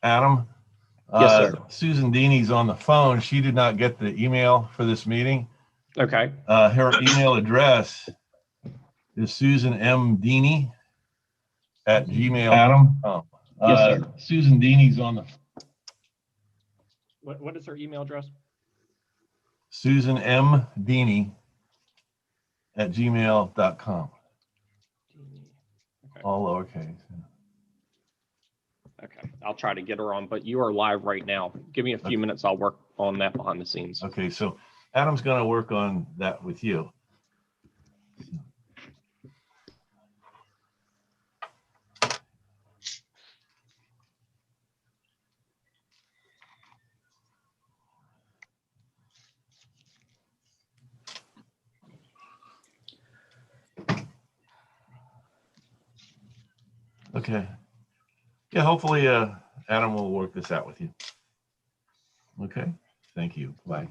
Adam. Yes, sir. Susan Deeney's on the phone. She did not get the email for this meeting. Okay. Her email address is susanmdeeney@gmail. Adam. Yes, sir. Susan Deeney's on the What is her email address? susanmdeeney@gmail.com. Okay. All lowercase. Okay. I'll try to get her on, but you are live right now. Give me a few minutes. I'll work on that behind the scenes. Okay, so Adam's going to work on that with you. Okay. Yeah, hopefully Adam will work this out with you. Okay. Thank you. Bye.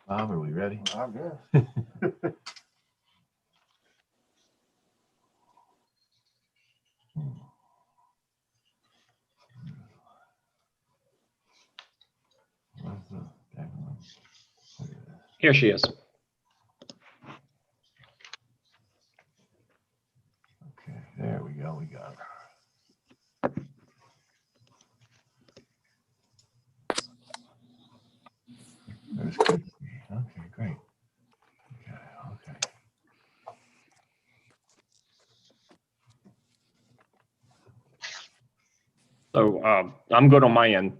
Bob, are we ready? I'm good. Here she is. Okay, there we go. We got her. There's Christy. Okay, great. Okay. So I'm good on my end.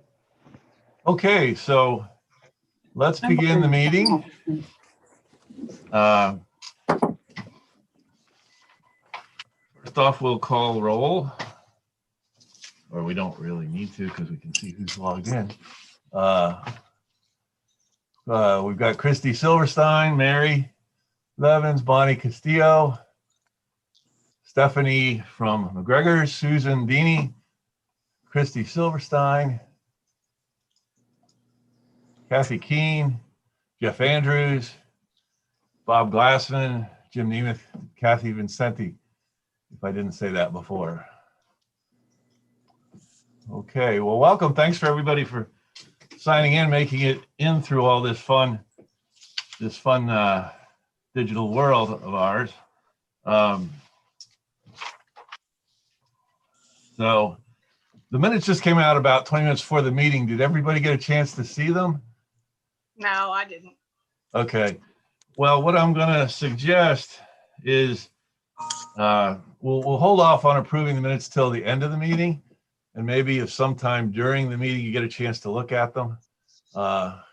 Okay, so let's begin the meeting. First off, we'll call roll, or we don't really need to because we can see who's logged in. We've got Christy Silverstein, Mary Levins, Bonnie Castillo, Stephanie from McGregor's, Susan Deeney, Christy Silverstein, Kathy Keene, Jeff Andrews, Bob Glassman, Jim Nemeth, Kathy Vincenti, if I didn't say that before. Okay, well, welcome. Thanks for everybody for signing in, making it in through all this fun digital world of ours. So the minutes just came out about 20 minutes before the meeting. Did everybody get a chance to see them? No, I didn't. Okay. Well, what I'm going to suggest is we'll hold off on approving the minutes till the end of the meeting. And maybe if sometime during the meeting you get a chance to look at them.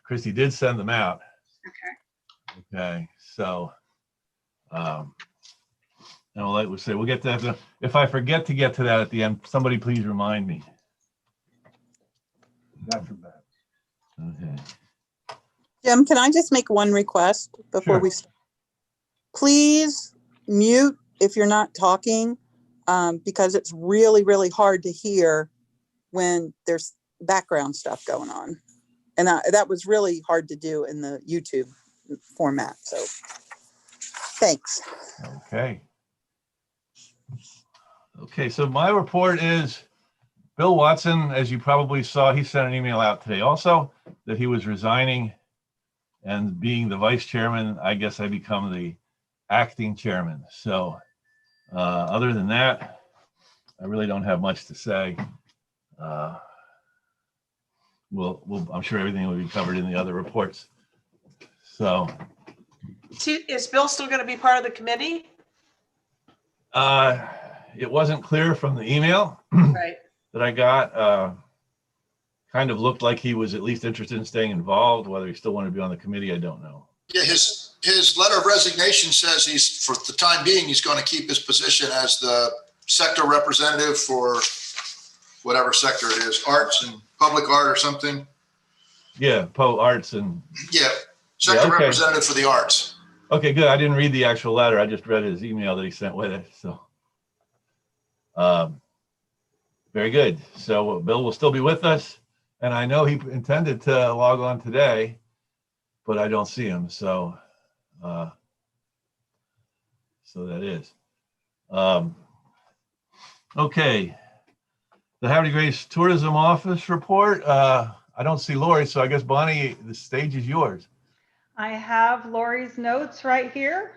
Christy did send them out. Okay. Okay. So, and we'll get to that. If I forget to get to that at the end, somebody please remind me. Not too bad. Okay. Jim, can I just make one request before Sure. we start? Please mute if you're not talking, because it's really, really hard to hear when there's background stuff going on. And that was really hard to do in the YouTube format. So thanks. Okay. Okay, so my report is Bill Watson, as you probably saw, he sent an email out today also that he was resigning, and being the vice chairman, I guess I become the acting chairman. So other than that, I really don't have much to say. I'm sure everything will be covered in the other reports. So Is Bill still going to be part of the committee? it wasn't clear from the email Right. that I got. Kind of looked like he was at least interested in staying involved. Whether he still wanted to be on the committee, I don't know. Yeah, his letter of resignation says he's, for the time being, he's going to keep his position as the sector representative for whatever sector it is, arts and public art or something. Yeah, arts and. Yeah, sector okay. representative for the arts. Okay, good. I didn't read the actual letter. I just read his email that he sent with it. So, very good. So Bill will still be with us, and I know he intended to log on today, but I don't see him. So, so that is. Okay. The Havre de Grace Tourism Office report. I don't see Lori, so I guess Bonnie, the stage is yours. I have Lori's notes right here,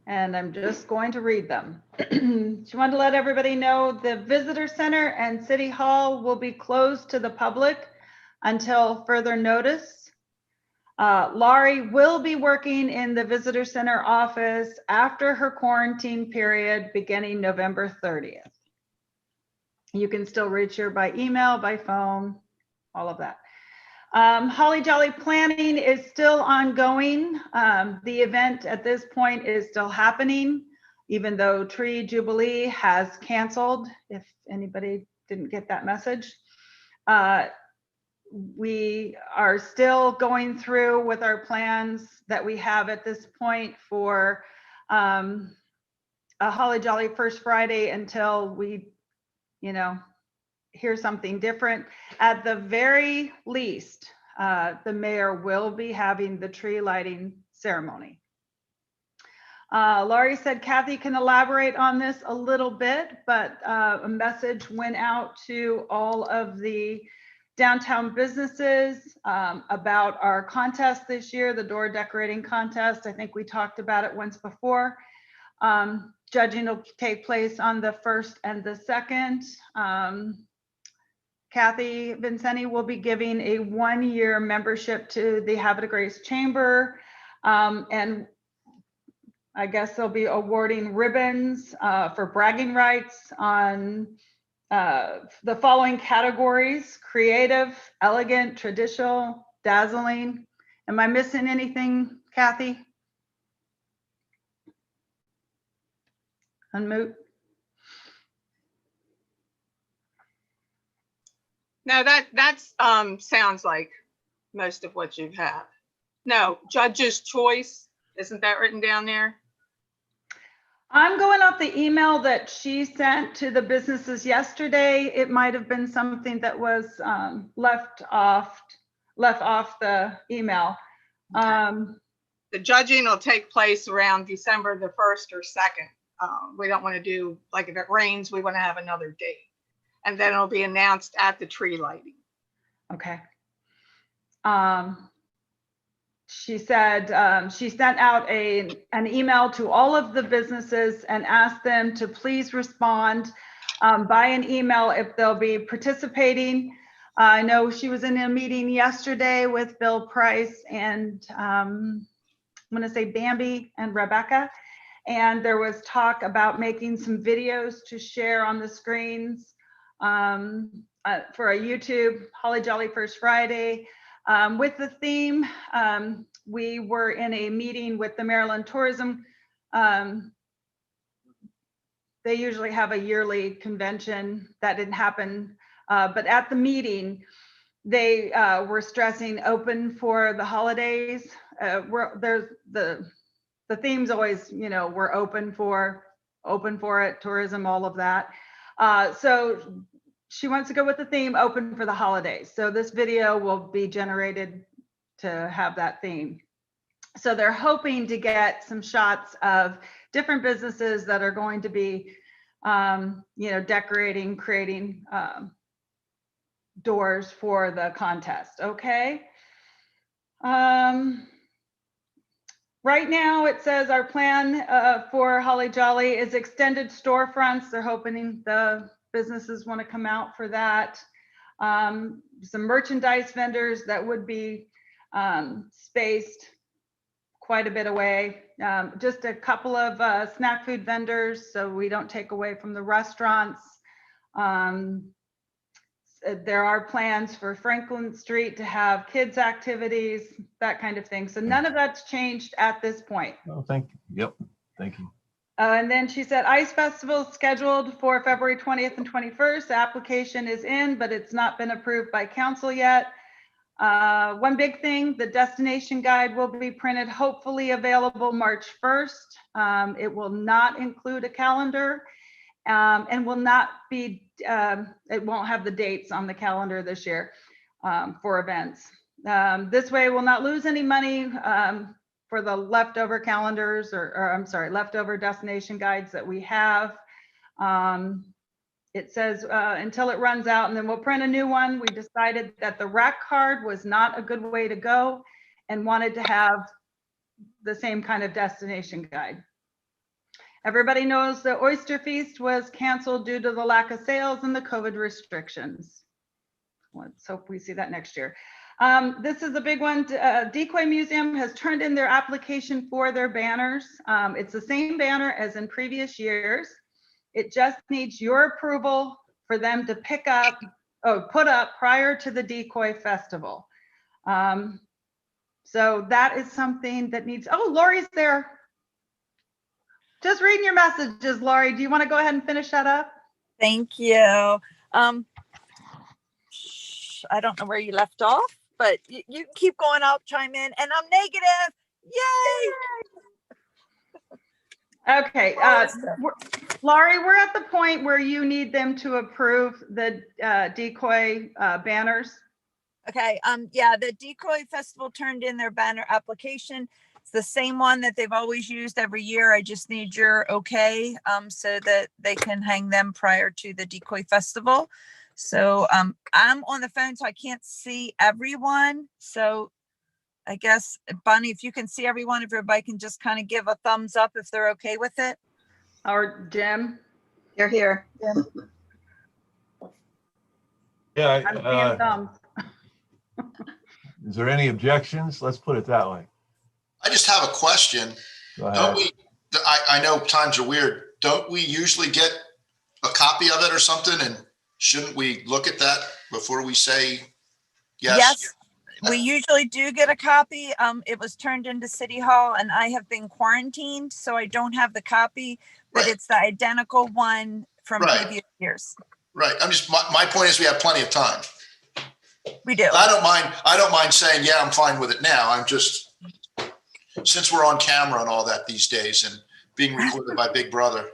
and I'm just going to read them. She wanted to let everybody know the visitor center and city hall will be closed to the public until further notice. Laurie will be working in the visitor center office after her quarantine period beginning November 30th. You can still reach her by email, by phone, all of that. Holly Jolly planning is still ongoing. The event at this point is still happening, even though Tree Jubilee has canceled, if anybody didn't get that message. We are still going through with our plans that we have at this point for a Holly Jolly First Friday until we, hear something different. At the very least, the mayor will be having the tree lighting ceremony. Laurie said Kathy can elaborate on this a little bit, but a message went out to all of the downtown businesses about our contest this year, the door decorating contest. I think we talked about it once before. Judging will take place on the 1st and the 2nd. Kathy Vincenti will be giving a 1-year membership to the Havre de Grace Chamber. And I guess they'll be awarding ribbons for bragging rights on the following categories: creative, elegant, traditional, dazzling. Am I missing anything, Kathy? Unmute. No, that's sounds like most of what you have. No, judge's choice, isn't that written down there? I'm going off the email that she sent to the businesses yesterday. It might have been something that was left off the email. The judging will take place around December the 1st or 2nd. We don't want to do, like, if it rains, we want to have another date. And then it'll be announced at the tree lighting. Okay. She said she sent out an email to all of the businesses and asked them to please respond by an email if they'll be participating. I know she was in a meeting yesterday with Bill Price and I'm going to say Bambi and Rebecca. And there was talk about making some videos to share on the screens for a YouTube Holly Jolly First Friday. With the theme, we were in a meeting with the Maryland Tourism. They usually have a yearly convention. That didn't happen, but at the meeting, they were stressing open for the holidays. There's the theme's always, we're open for it, tourism, all of that. So she wants to go with the theme open for the holidays. So this video will be generated to have that theme. So they're hoping to get some shots of different businesses that are going to be, decorating, creating doors for the contest. Okay. Right now it says our plan for Holly Jolly is extended storefronts. They're hoping the businesses want to come out for that. Some merchandise vendors that would be spaced quite a bit away. Just a couple of snack food vendors so we don't take away from the restaurants. There are plans for Franklin Street to have kids activities, that kind of thing. So none of that's changed at this point. Oh, thank you. Yep. Thank you. And then she said, Ice Festival scheduled for February 20th and 21st. The application is in, but it's not been approved by council yet. One big thing, the destination guide will be printed, hopefully available March 1st. It will not include a calendar and will not be, it won't have the dates on the calendar this year for events. This way we'll not lose any money for the leftover calendars or I'm sorry, leftover destination guides that we have. It says until it runs out, and then we'll print a new one. We decided that the rack card was not a good way to go and wanted to have the same kind of destination guide. Everybody knows the Oyster Feast was canceled due to the lack of sales and the COVID restrictions. Let's hope we see that next year. This is a big one. Decoy Museum has turned in their application for their banners. It's the same banner as in previous years. It just needs your approval for them to put up prior to the Decoy Festival. So that is something that needs, oh, Lori's there. Just reading your messages, Lori. Do you want to go ahead and finish that up? Thank you. I don't know where you left off, but you can keep going. I'll chime in, and I'm negative. Yay! Okay, Awesome. Laurie, we're at the point where you need them to approve the Decoy banners. Okay. Yeah, the Decoy Festival turned in their banner application. It's the same one that they've always used every year. I just need your okay, so that they can hang them prior to the Decoy Festival. So I'm on the phone, so I can't see everyone. So I guess, Bonnie, if you can see everyone, if everybody can just kind of give a thumbs up if they're okay with it. Or Jim? You're here. Yeah, I'm seeing thumbs. is there any objections? Let's put it that way. I just have a question. Go Don't ahead. we, I know times are weird. Don't we usually get a copy of it or something? And shouldn't we look at that before we say yes? Yes, we usually do get a copy. It was turned into City Hall and I have been quarantined, so I don't have the copy, but Right. it's the identical one from Right. previous years. Right. I'm just, my point is we have plenty of time. We do. I don't mind saying, yeah, I'm fine with it now. I'm just, since we're on camera and all that these days and being recorded by Big Brother.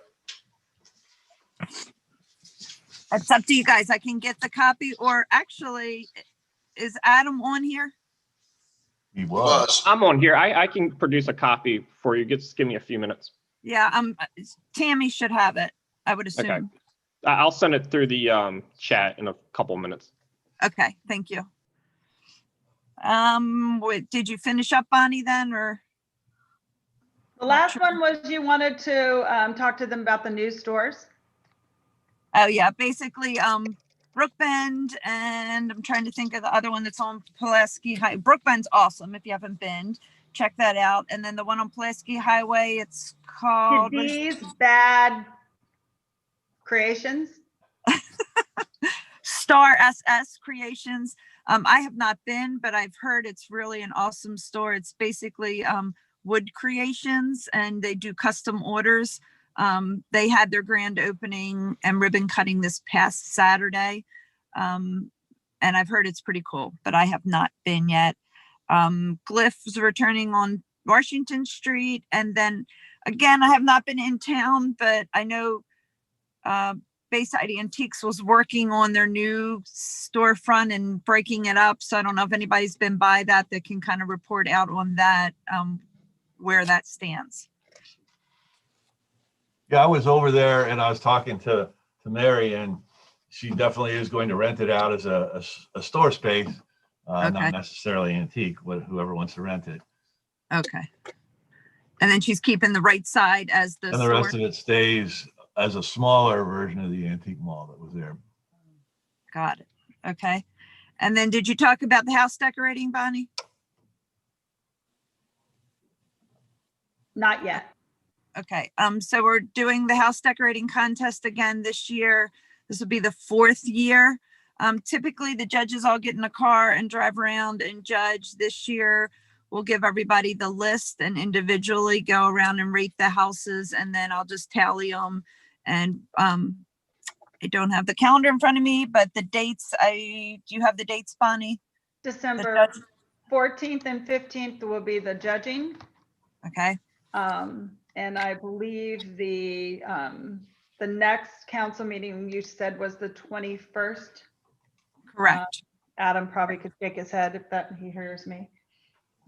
It's up to you guys. I can get the copy, or actually, is Adam on here? He He was. was. I'm on here. I can produce a copy for you. Just give me a few minutes. Yeah, Tammy should have it, I would assume. Okay. I'll send it through the chat in a couple minutes. Okay, thank you. Did you finish up, Bonnie, then, or? The last one was you wanted to talk to them about the new stores. Oh yeah, basically, Brookbend, and I'm trying to think of the other one that's on Pulaski High. Brookbend's awesome. If you haven't been, check that out. And then the one on Pulaski Highway, it's called These bad creations. Star SS Creations. I have not been, but I've heard it's really an awesome store. It's basically wood creations, and they do custom orders. They had their grand opening and ribbon cutting this past Saturday. And I've heard it's pretty cool, but I have not been yet. Glyph's returning on Washington Street. And then again, I have not been in town, but I know Bayside Antiques was working on their new storefront and breaking it up. So I don't know if anybody's been by that can kind of report out on that, where that stands. Yeah, I was over there and I was talking to Mary, and she definitely is going to rent it out as a store space, Okay. not necessarily antique, whoever wants to rent it. Okay. And then she's keeping the right side as the And the store. rest of it stays as a smaller version of the antique mall that was there. Got it. Okay. And then did you talk about the house decorating, Bonnie? Not yet. Okay. So we're doing the house decorating contest again this year. This will be the 4th year. Typically the judges all get in a car and drive around and judge. This year we'll give everybody the list and individually go around and rate the houses, and then I'll just tally them. And I don't have the calendar in front of me, but the dates, do you have the dates, Bonnie? December judge- 14th and 15th will be the judging. Okay. And I believe the next council meeting you said was the 21st. Correct. Adam probably could shake his head if he hears me.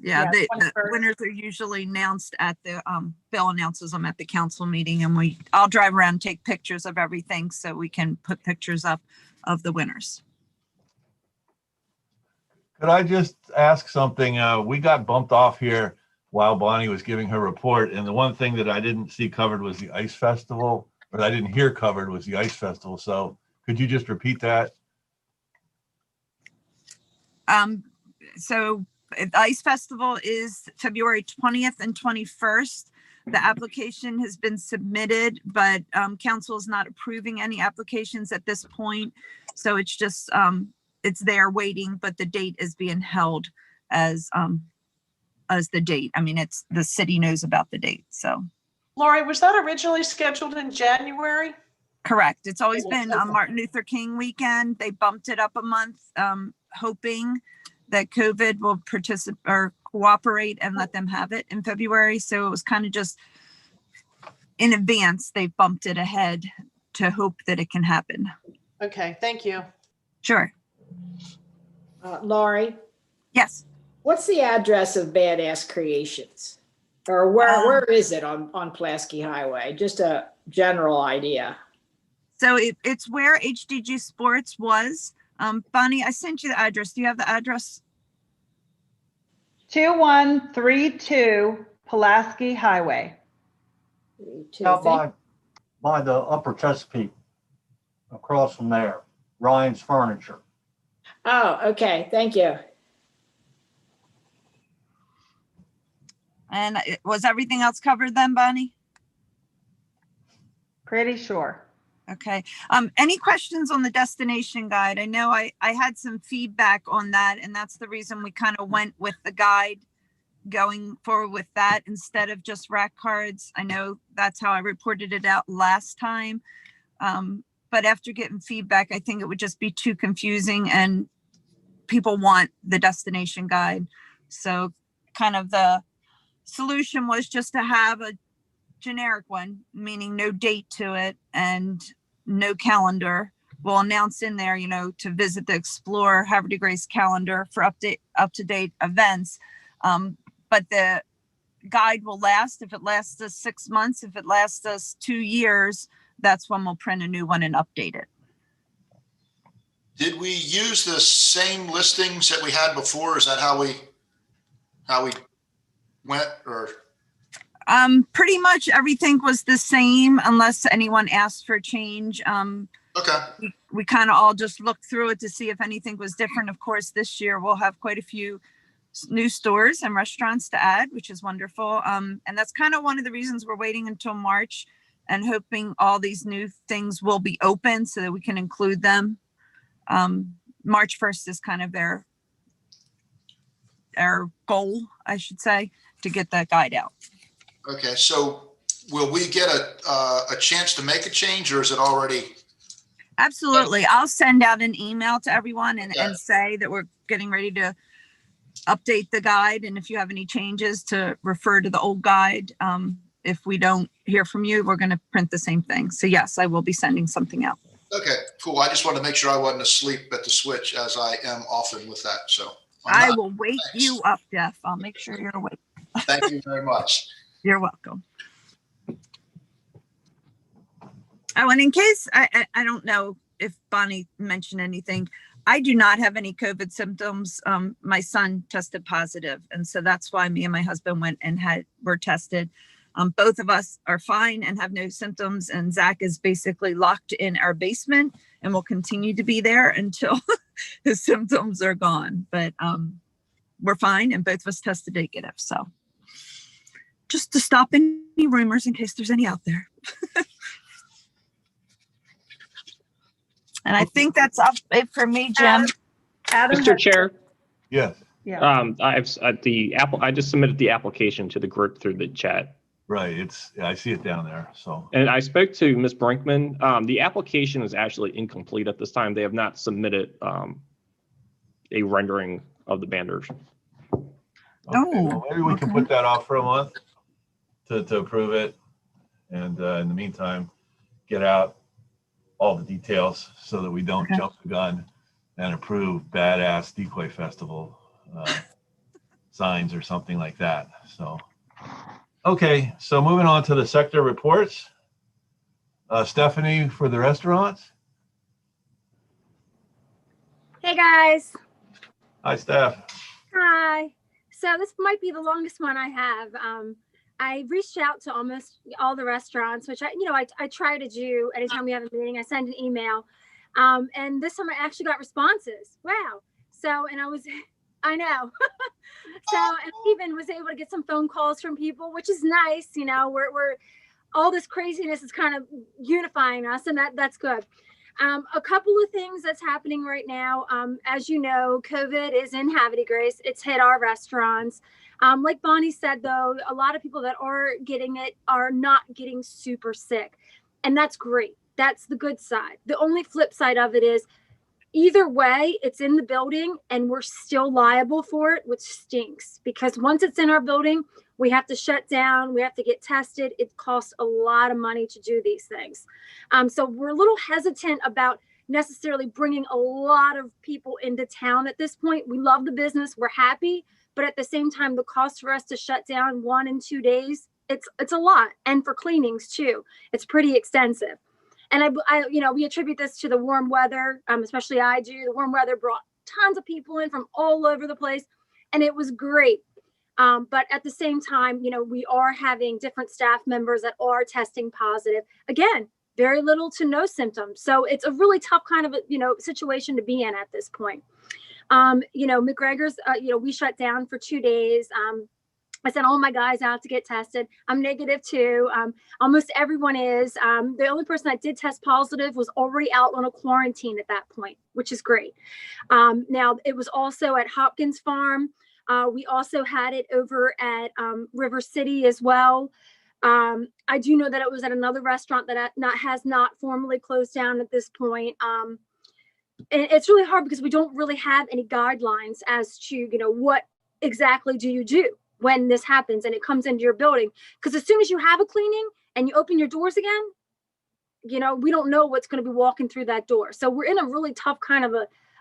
Yeah, Yeah, the 21st. winners are usually announced at the, Bill announces them at the council meeting, and I'll drive around and take pictures of everything so we can put pictures up of the winners. Could I just ask something? We got bumped off here while Bonnie was giving her report, and the one thing that I didn't see covered was the ice festival, or I didn't hear covered was the ice festival. So could you just repeat that? So the Ice Festival is February 20th and 21st. The application has been submitted, but council is not approving any applications at this point. So it's just, it's there waiting, but the date is being held as the date. I mean, it's, the city knows about the date, so. Lori, was that originally scheduled in January? Correct. It's always been Okay. Martin Luther King weekend. They bumped it up a month, hoping that COVID will participate or cooperate and let them have it in February. So it was kind of just in advance, they bumped it ahead to hope that it can happen. Okay, thank you. Sure. Laurie, Yes. what's the address of Badass Creations? Or where is it on Pulaski Highway? Just a general idea. So it's where HDG Sports was. Bonnie, I sent you the address. Do you have the address? 2132 Pulaski Highway. Out by the Upper Chesapeake, across from there, Ryan's Furniture. Oh, okay, thank you. And was everything else covered then, Bonnie? Pretty sure. Okay. Any questions on the destination guide? I know I had some feedback on that, and that's the reason we kind of went with the guide going forward with that instead of just rack cards. I know that's how I reported it out last time. But after getting feedback, I think it would just be too confusing and people want the destination guide. So kind of the solution was just to have a generic one, meaning no date to it and no calendar. We'll announce in there, to visit the Explore Havre Grace calendar for up-to-date events. But the guide will last. If it lasts us 6 months, if it lasts us 2 years, that's when we'll print a new one and update it. Did we use the same listings that we had before? Is that how we went, or? Pretty much everything was the same unless anyone asked for change. Okay. We kind of all just looked through it to see if anything was different. Of course, this year we'll have quite a few new stores and restaurants to add, which is wonderful. And that's kind of one of the reasons we're waiting until March and hoping all these new things will be open so that we can include them. March 1st is kind of our goal, I should say, to get that guide out. Okay, so will we get a chance to make a change, or is it already? Absolutely. I'll send out an email to everyone and Yeah. say that we're getting ready to update the guide. And if you have any changes, to refer to the old guide. If we don't hear from you, we're going to print the same thing. So yes, I will be sending something out. Okay, cool. I just wanted to make sure I wasn't asleep at the switch, as I am often with that. So I will wake you up, Jeff. I'll make sure you're awake. Thank you very much. You're welcome. Oh, and in case, I don't know if Bonnie mentioned anything, I do not have any COVID symptoms. My son tested positive, and so that's why me and my husband went and were tested. Both of us are fine and have no symptoms, and Zach is basically locked in our basement and will continue to be there until his symptoms are gone. But we're fine, and both of us tested negative. So just to stop any rumors in case there's any out there. And I think that's it for me, Jim. Adam, Mr. Chair, Yes, yeah, I just submitted the application to the group through the chat. right. I see it down there. So, And I spoke to Ms. Brinkman. The application is actually incomplete at this time. They have not submitted a rendering of the banners. okay, well, maybe we can okay. put that off for a month to approve it. And in the meantime, get out all the details so that we don't Okay. jump the gun and approve Badass Decoy Festival. signs or something like that. So, okay, so moving on to the sector reports. Stephanie for the restaurants. Hey guys. Hi, Steph. Hi. So this might be the longest one I have. I reached out to almost all the restaurants, which I try to do anytime we have a meeting. I send an email, and this time I actually got responses. Wow. So, and I know. So, and I even was able to get some phone calls from people, which is nice. We're all this craziness is kind of unifying us, and that's good. A couple of things that's happening right now. As you know, COVID is in Havre de Grace. It's hit our restaurants. Like Bonnie said, though, a lot of people that are getting it are not getting super sick. And that's great. That's the good side. The only flip side of it is either way, it's in the building and we're still liable for it, which stinks because once it's in our building, we have to shut down. We have to get tested. It costs a lot of money to do these things. So we're a little hesitant about necessarily bringing a lot of people into town at this point. We love the business. We're happy. But at the same time, the cost for us to shut down 1 and 2 days, it's a lot. And for cleanings too, it's pretty extensive. And we attribute this to the warm weather, especially I do. The warm weather brought tons of people in from all over the place, and it was great. But at the same time, we are having different staff members that are testing positive. Again, very little to no symptoms. So it's a really tough kind of situation to be in at this point. McGregor's, we shut down for 2 days. I sent all my guys out to get tested. I'm negative too. Almost everyone is. The only person that did test positive was already out on a quarantine at that point, which is great. Now, it was also at Hopkins Farm. We also had it over at River City as well. I do know that it was at another restaurant that has not formally closed down at this point. And it's really hard because we don't really have any guidelines as to, what exactly do you do when this happens and it comes into your building. Because as soon as you have a cleaning and you open your doors again, we don't know what's going to be walking through that door. So we're in a really tough kind of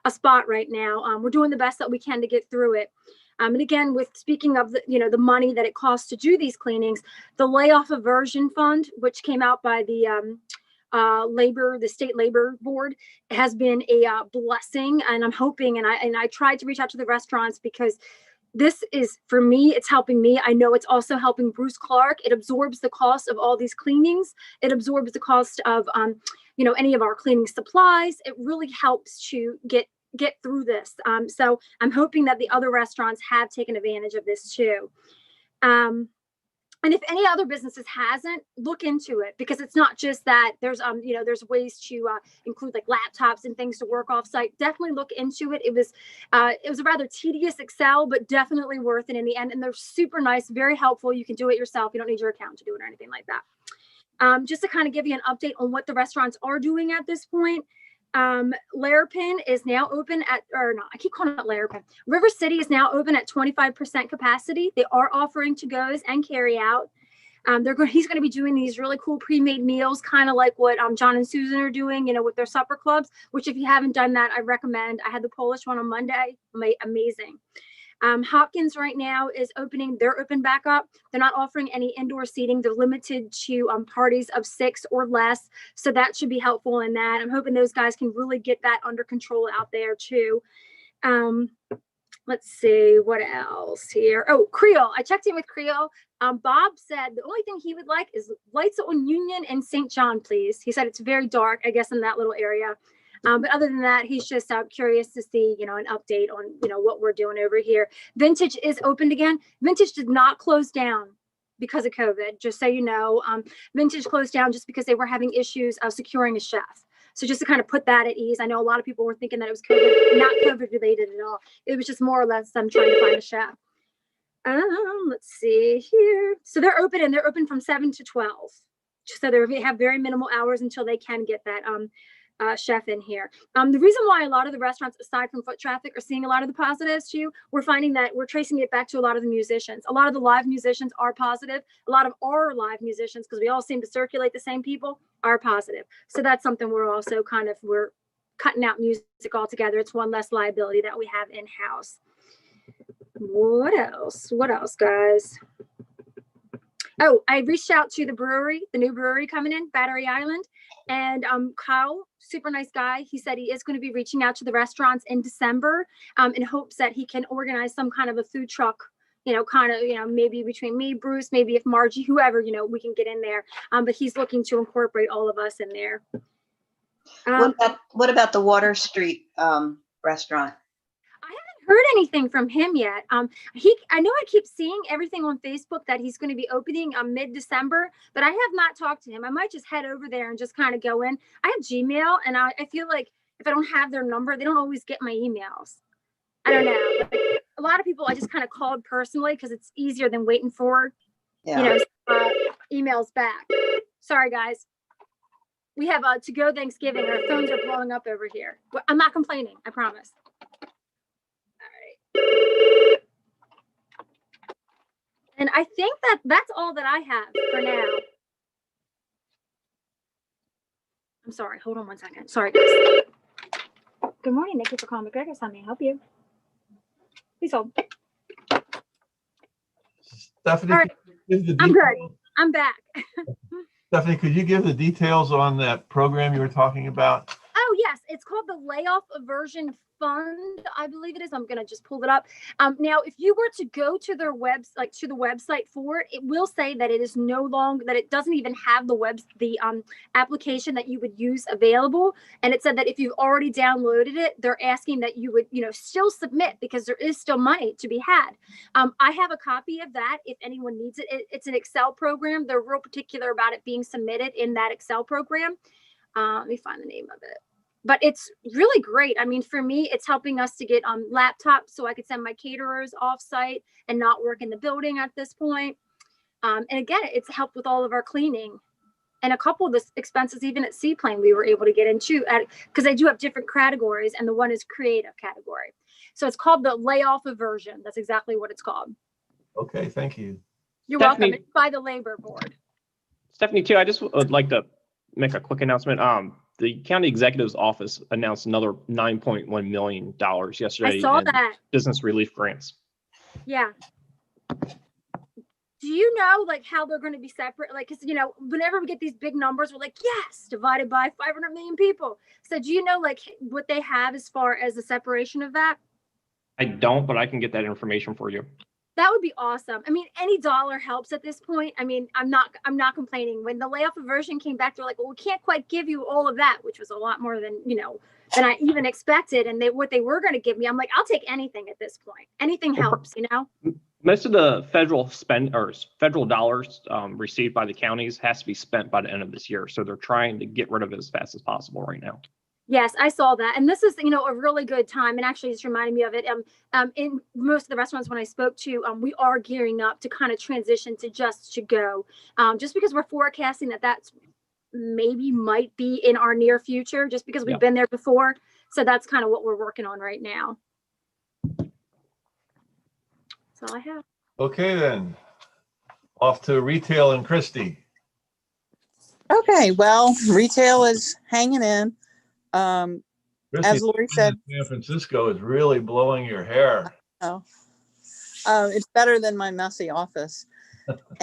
a spot right now. We're doing the best that we can to get through it. And again, with speaking of the money that it costs to do these cleanings, the layoff aversion fund, which came out by the the state labor board, has been a blessing. And I'm hoping, and I tried to reach out to the restaurants because this is, for me, it's helping me. I know it's also helping Bruce Clark. It absorbs the cost of all these cleanings. It absorbs the cost of, any of our cleaning supplies. It really helps to get through this. So I'm hoping that the other restaurants have taken advantage of this too. And if any other businesses hasn't, look into it, because it's not just that. There's there's ways to include like laptops and things to work off site. Definitely look into it. It was a rather tedious Excel, but definitely worth it in the end. And they're super nice, very helpful. You can do it yourself. You don't need your accountant to do it or anything like that. Just to kind of give you an update on what the restaurants are doing at this point. Larapin is now open I keep calling it Larapin. River City is now open at 25% capacity. They are offering to-goes and carry out. He's going to be doing these really cool pre-made meals, kind of like what John and Susan are doing, with their supper clubs, which if you haven't done that, I recommend. I had the Polish one on Monday. Amazing. Hopkins right now is opening. They're open back up. They're not offering any indoor seating. They're limited to parties of 6 or less. So that should be helpful in that. I'm hoping those guys can really get that under control out there too. Let's see what else here. Oh, Creole. I checked in with Creole. Bob said the only thing he would like is lights on Union and St. John, please. He said it's very dark, I guess, in that little area. But other than that, he's just curious to see, an update on, what we're doing over here. Vintage is opened again. Vintage did not close down because of COVID, just so you know. Vintage closed down just because they were having issues securing a chef. So just to kind of put that at ease, I know a lot of people were thinking that it was COVID, not COVID related at all. It was just more or less them trying to find a chef. Let's see here. So they're open from 7 to 12. So they have very minimal hours until they can get that chef in here. The reason why a lot of the restaurants, aside from foot traffic, are seeing a lot of the positives too, we're finding that we're tracing it back to a lot of the musicians. A lot of the live musicians are positive. A lot of our live musicians, because we all seem to circulate the same people, are positive. So that's something we're also we're cutting out music altogether. It's one less liability that we have in-house. What else? What else, guys? Oh, I reached out to the brewery, the new brewery coming in, Battery Island. And Kyle, super nice guy. He said he is going to be reaching out to the restaurants in December in hopes that he can organize some kind of a food truck, maybe between me, Bruce, maybe if Margie, whoever, we can get in there. But he's looking to incorporate all of us in there. What about the Water Street restaurant? Heard anything from him yet. I know I keep seeing everything on Facebook that he's going to be opening mid-December, but I have not talked to him. I might just head over there and just kind of go in. I have Gmail, and I feel like if I don't have their number, they don't always get my emails. I don't know. Like, a lot of people I just kind of called personally because it's easier than waiting for emails back. Sorry, guys. We have to go Thanksgiving. Our phones are blowing up over here. But I'm not complaining. I promise. And I think that's all that I have for now. I'm sorry. Hold on one second. Sorry, guys. Good morning. Thank you for calling McGregor's. How may I help you? Please hold. Stephanie, All right. I'm good. I'm back. Stephanie, could you give the details on that program you were talking about? Oh, yes. It's called the Layoff Aversion Fund, I believe it is. I'm going to just pull it up. Now, if you were to go to their to the website for it, it will say that it is no longer, that it doesn't even have the application that you would use available. And it said that if you've already downloaded it, they're asking that you would, still submit because there is still money to be had. I have a copy of that if anyone needs it. It's an Excel program. They're real particular about it being submitted in that Excel program. Let me find the name of it. But it's really great. I mean, for me, it's helping us to get laptops so I could send my caterers off-site and not work in the building at this point. And again, it's helped with all of our cleaning. And a couple of the expenses, even at Seaplane, we were able to get into because they do have different categories, and the one is creative category. So it's called the Layoff Aversion. That's exactly what it's called. Okay, thank you. You're welcome. It's by the Labor Board. Stephanie, too, I just would like to make a quick announcement. The county executive's office announced another $9.1 million yesterday in business relief grants. Yeah. Do you know how they're going to be separate? Because whenever we get these big numbers, we're like, yes, divided by 500 million people. So do you know what they have as far as the separation of that? I don't, but I can get that information for you. That would be awesome. I mean, any dollar helps at this point. I mean, I'm not complaining. When the layoff aversion came back, they're like, well, we can't quite give you all of that, which was a lot more than, than I even expected. And what they were going to give me, I'm like, I'll take anything at this point. Anything helps, Most of the federal dollars received by the counties has to be spent by the end of this year. So they're trying to get rid of it as fast as possible right now. Yes, I saw that. And this is, a really good time. And actually just reminded me of it. In most of the restaurants when I spoke to, we are gearing up to kind of transition to just to go, just because we're forecasting that's maybe might be in our near future, just because we've been there before. So that's kind of what we're working on right now. That's all I have. Okay, then. Off to retail and Christy. Okay, well, retail is hanging in. Christy, As Lori said, San Francisco is really blowing your hair. It's better than my messy office.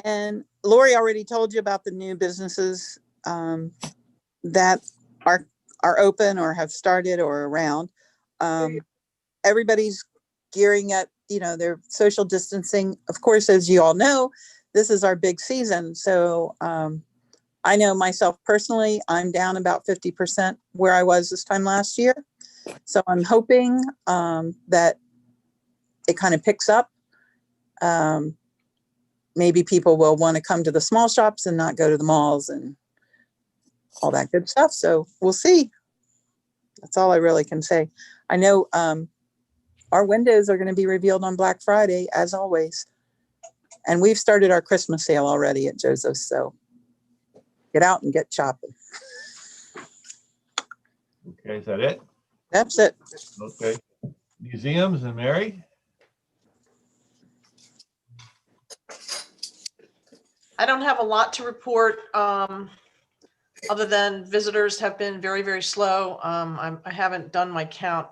And Lori already told you about the new businesses that are open or have started or around. Everybody's gearing up, their social distancing. Of course, as you all know, this is our big season. So I know myself personally, I'm down about 50% where I was this time last year. So I'm hoping that it kind of picks up. Maybe people will want to come to the small shops and not go to the malls and all that good stuff. So we'll see. That's all I really can say. I know our windows are going to be revealed on Black Friday, as always. And we've started our Christmas sale already at Joseph's. So get out and get shopping. Okay, is that it? That's it. Okay. Museums and Mary? I don't have a lot to report. other than visitors have been very, very slow. I haven't done my count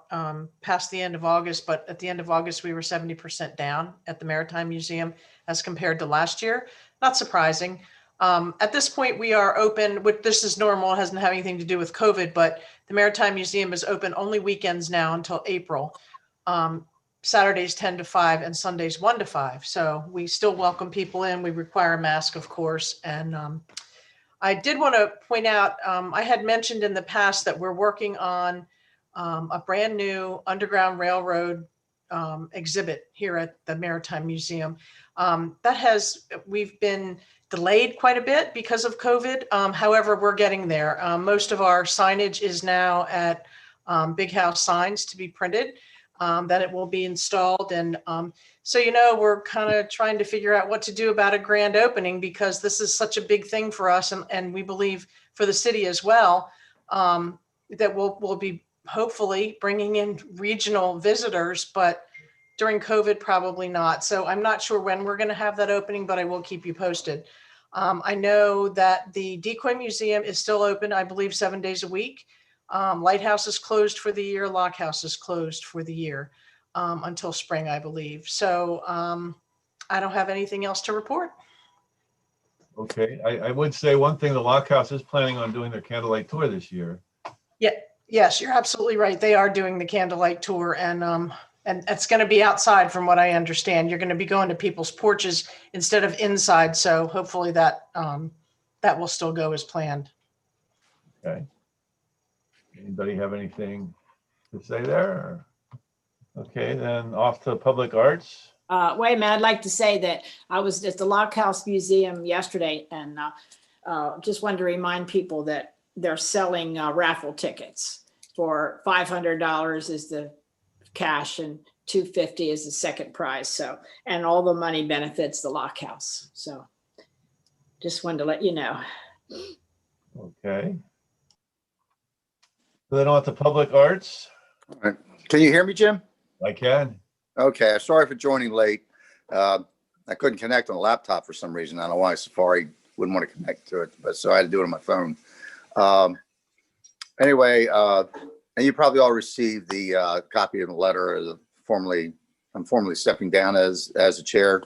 past the end of August, but at the end of August, we were 70% down at the Maritime Museum as compared to last year. Not surprising. At this point, we are open, this is normal, it doesn't have anything to do with COVID, but the Maritime Museum is open only weekends now until April. Saturdays 10 to 5 and Sundays 1 to 5. So we still welcome people in. We require a mask, of course. And I did want to point out, I had mentioned in the past that we're working on a brand new Underground Railroad exhibit here at the Maritime Museum. We've been delayed quite a bit because of COVID. However, we're getting there. Most of our signage is now at Big House Signs to be printed, that it will be installed. And so, we're kind of trying to figure out what to do about a grand opening, because this is such a big thing for us. And we believe for the city as well, that we'll be hopefully bringing in regional visitors, but during COVID, probably not. So I'm not sure when we're going to have that opening, but I will keep you posted. I know that the Decoy Museum is still open, I believe, 7 days a week. Lighthouse is closed for the year. Lockhouse is closed for the year until spring, I believe. So I don't have anything else to report. Okay, I would say one thing, the Lockhouse is planning on doing their candlelight tour this year. Yeah, yes, you're absolutely right. They are doing the candlelight tour, and it's going to be outside from what I understand. You're going to be going to people's porches instead of inside. So hopefully that will still go as planned. Okay. Anybody have anything to say there? Okay, then off to public arts. Wait a minute, I'd like to say that I was at the Lockhouse Museum yesterday, and just wanted to remind people that they're selling raffle tickets for $500 is the cash and $250 is the second prize. So, and all the money benefits the Lockhouse. So just wanted to let you know. Okay. So then on to public arts. All right. Can you hear me, Jim? I can. Okay. Sorry for joining late. I couldn't connect on a laptop for some reason. I don't know why Safari wouldn't want to connect to it, but so I had to do it on my phone. Anyway, and you probably all received the copy of the letter. I'm formally stepping down as a chair.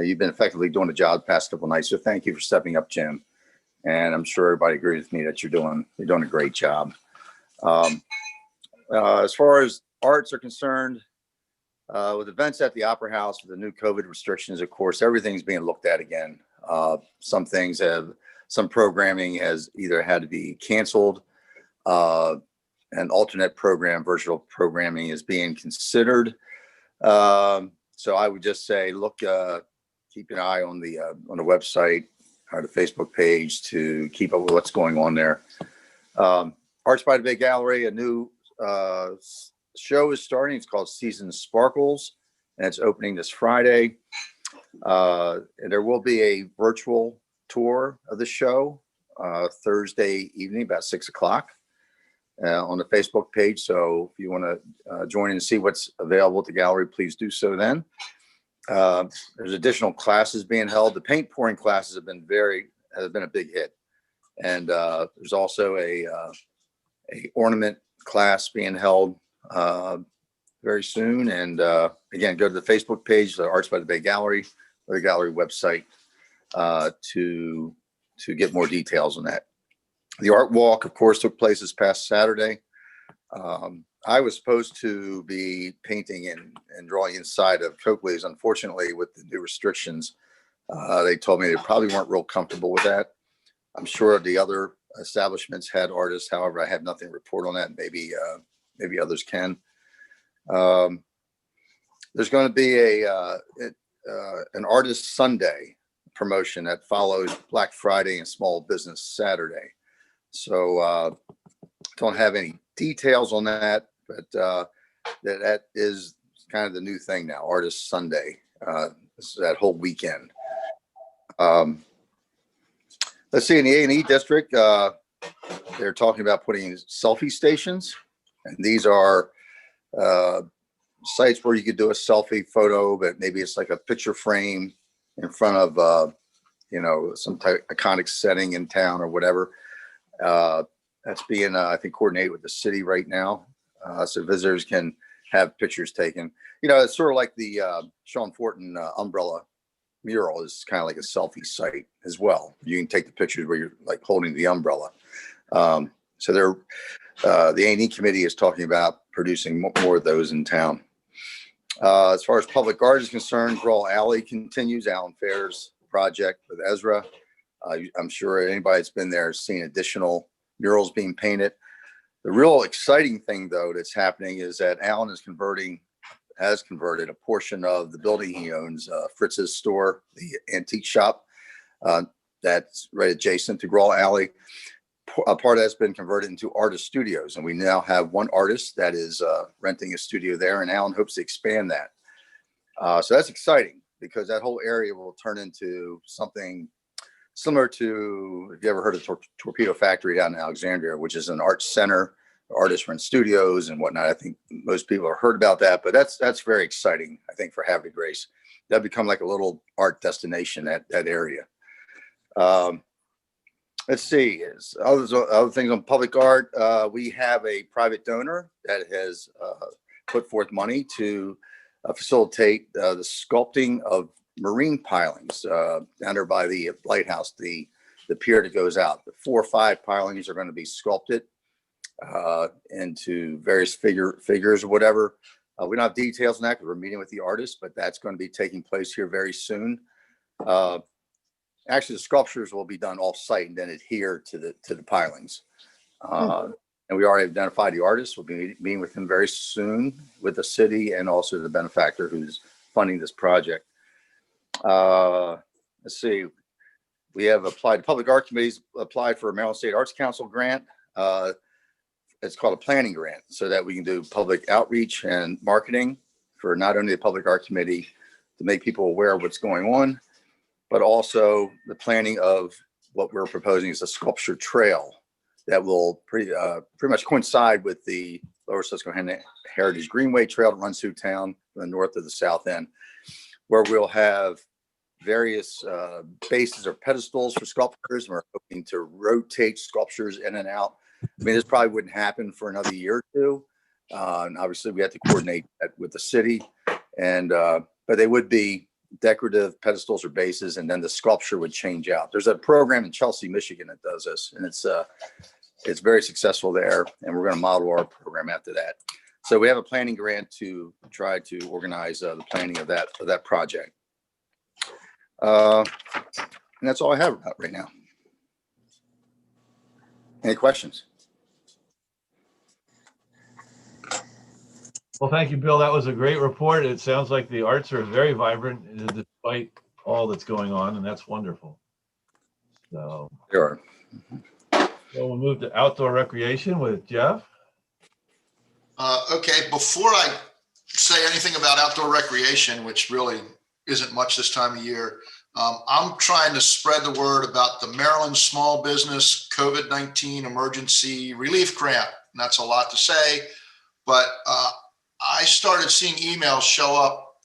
You've been effectively doing the job the past couple of nights, so thank you for stepping up, Jim. And I'm sure everybody agrees with me that you're doing a great job. As far as arts are concerned, with events at the Opera House with the new COVID restrictions, of course, everything's being looked at again. Some programming has either had to be canceled. An alternate program, virtual programming, is being considered. So I would just say, look, keep an eye on the website or the Facebook page to keep up with what's going on there. Arts by the Bay Gallery, a new show is starting. It's called Season Sparkles, and it's opening this Friday. And there will be a virtual tour of the show Thursday evening about 6 o'clock on the Facebook page. So if you want to join in and see what's available at the gallery, please do so then. There's additional classes being held. The paint pouring classes have been a big hit. And there's also a ornament class being held very soon. And again, go to the Facebook page, the Arts by the Bay Gallery, or the gallery website to get more details on that. The art walk, of course, took place this past Saturday. I was supposed to be painting and drawing inside of Coakley's. Unfortunately, with the new restrictions, they told me they probably weren't real comfortable with that. I'm sure the other establishments had artists. However, I have nothing to report on that. Maybe others can. There's going to be an Artist Sunday promotion that follows Black Friday and Small Business Saturday. So don't have any details on that, but that is kind of the new thing now, Artist Sunday. This is that whole weekend. Let's see, in the A&E district, they're talking about putting selfie stations. And these are sites where you could do a selfie photo, but maybe it's like a picture frame in front of, some type iconic setting in town or whatever. That's being, I think, coordinated with the city right now. So visitors can have pictures taken. You know, it's sort of like the Sean Fortin umbrella mural is kind of like a selfie site as well. You can take the pictures where you're like holding the umbrella. So they're, the A&E committee is talking about producing more of those in town. As far as public art is concerned, Grawl Alley continues, Allen Fair's project with Ezra. I'm sure anybody that's been there has seen additional murals being painted. The real exciting thing, though, that's happening is that Allen has converted a portion of the building he owns, Fritz's store, the antique shop, that's right adjacent to Grawl Alley. A part of that's been converted into artist studios, and we now have one artist that is renting a studio there, and Allen hopes to expand that. So that's exciting because that whole area will turn into something similar to, if you ever heard of Torpedo Factory down in Alexandria, which is an art center, artists rent studios and whatnot. I think most people have heard about that, but that's very exciting, I think, for Havre de Grace. That become like a little art destination, that area. Let's see, other things on public art. We have a private donor that has put forth money to facilitate the sculpting of marine pilings down there by the lighthouse, the pier that goes out. The 4 or 5 pilings are going to be sculpted into various figures or whatever. We don't have details on that because we're meeting with the artist, but that's going to be taking place here very soon. Actually, the sculptures will be done off-site and then adhere to the pilings. And we already identified the artist. We'll be meeting with him very soon with the city and also the benefactor who's funding this project. Let's see. We have applied, public art committees applied for a Maryland State Arts Council grant. It's called a planning grant so that we can do public outreach and marketing for not only the public art committee to make people aware of what's going on, but also the planning of what we're proposing is a sculpture trail that will pretty much coincide with the Lower Susquehanna Heritage Greenway Trail that runs through town from the north to the south end, where we'll have various bases or pedestals for sculptures. We're hoping to rotate sculptures in and out. I mean, this probably wouldn't happen for another year or two. And obviously, we have to coordinate that with the city, and but they would be decorative pedestals or bases, and then the sculpture would change out. There's a program in Chelsea, Michigan that does this, and it's very successful there, and we're going to model our program after that. So we have a planning grant to try to organize the planning of that project. And that's all I have right now. Any questions? Well, thank you, Bill. That was a great report. It sounds like the arts are very vibrant despite all that's going on, and that's wonderful. So, Sure. So we'll move to outdoor recreation with Jeff. Okay, before I say anything about outdoor recreation, which really isn't much this time of year, I'm trying to spread the word about the Maryland Small Business COVID-19 Emergency Relief Grant. And that's a lot to say, but I started seeing emails show up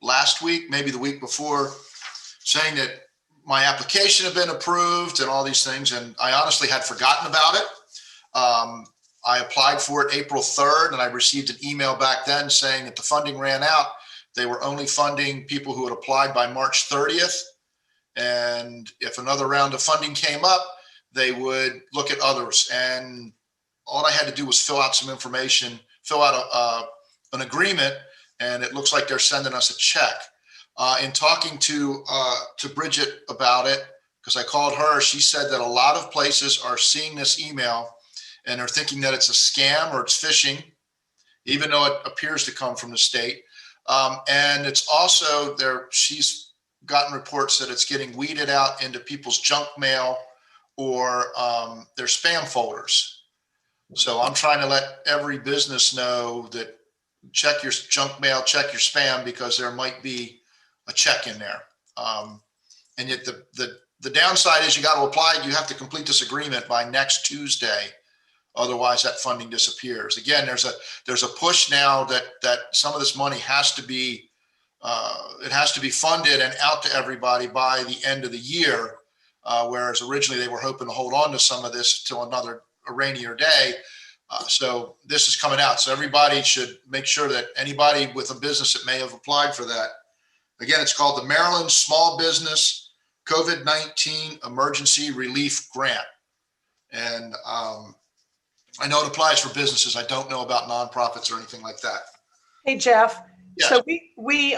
last week, maybe the week before, saying that my application had been approved and all these things. And I honestly had forgotten about it. I applied for it April 3rd, and I received an email back then saying that the funding ran out. They were only funding people who had applied by March 30th. And if another round of funding came up, they would look at others. And all I had to do was fill out some information, fill out an agreement, and it looks like they're sending us a check. In talking to Bridget about it, because I called her, she said that a lot of places are seeing this email and are thinking that it's a scam or it's phishing, even though it appears to come from the state. And it's also there, she's gotten reports that it's getting weeded out into people's junk mail or their spam folders. So I'm trying to let every business know that check your junk mail, check your spam, because there might be a check in there. And yet the downside is you got to apply, you have to complete this agreement by next Tuesday. Otherwise that funding disappears. Again, there's a push now that some of this money has to be, it has to be funded and out to everybody by the end of the year. whereas originally they were hoping to hold on to some of this till a rainier day. So this is coming out. So everybody should make sure that anybody with a business that may have applied for that. Again, it's called the Maryland Small Business COVID-19 Emergency Relief Grant. And I know it applies for businesses. I don't know about nonprofits or anything like that. Hey, Jeff. Yes. So we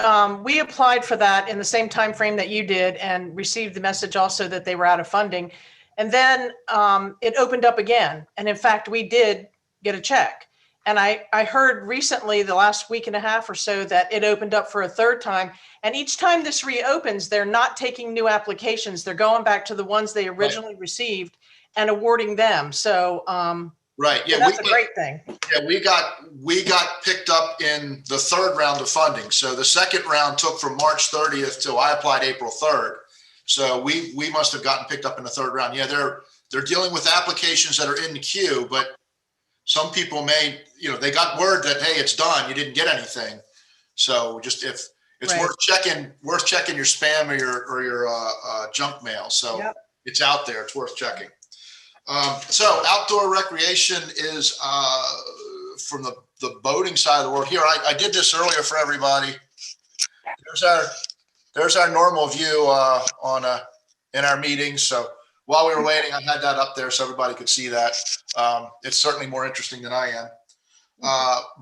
applied for that in the same time frame that you did and received the message also that they were out of funding. And then it opened up again. And in fact, we did get a check. And I heard recently, the last week and a half or so, that it opened up for a third time. And each time this reopens, they're not taking new applications. They're going back to the ones they originally received and awarding them. So right. Yeah, so that's a great thing. Yeah, we got picked up in the third round of funding. So the second round took from March 30th till I applied April 3rd. So we must have gotten picked up in the third round. Yeah, they're dealing with applications that are in the queue, but some people may, they got word that, hey, it's done. You didn't get anything. So just if it's Right. worth checking your spam or your junk mail. So Yep. It's out there. It's worth checking. So outdoor recreation is from the boating side of the world. Here, I did this earlier for everybody. There's our normal view in our meetings. So while we were waiting, I had that up there so everybody could see that. It's certainly more interesting than I am.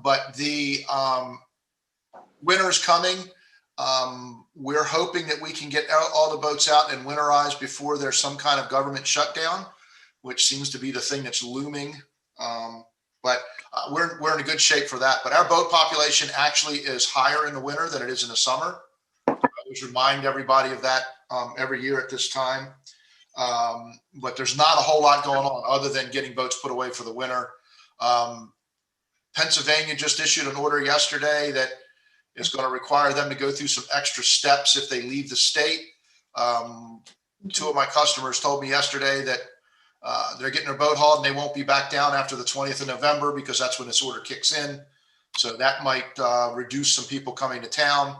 But the winter's coming. We're hoping that we can get all the boats out and winterize before there's some kind of government shutdown, which seems to be the thing that's looming. But we're in a good shape for that. But our boat population actually is higher in the winter than it is in the summer. I always remind everybody of that every year at this time. But there's not a whole lot going on other than getting boats put away for the winter. Pennsylvania just issued an order yesterday that is going to require them to go through some extra steps if they leave the state. Two of my customers told me yesterday that they're getting their boat hauled and they won't be back down after the 20th of November because that's when this order kicks in. So that might reduce some people coming to town.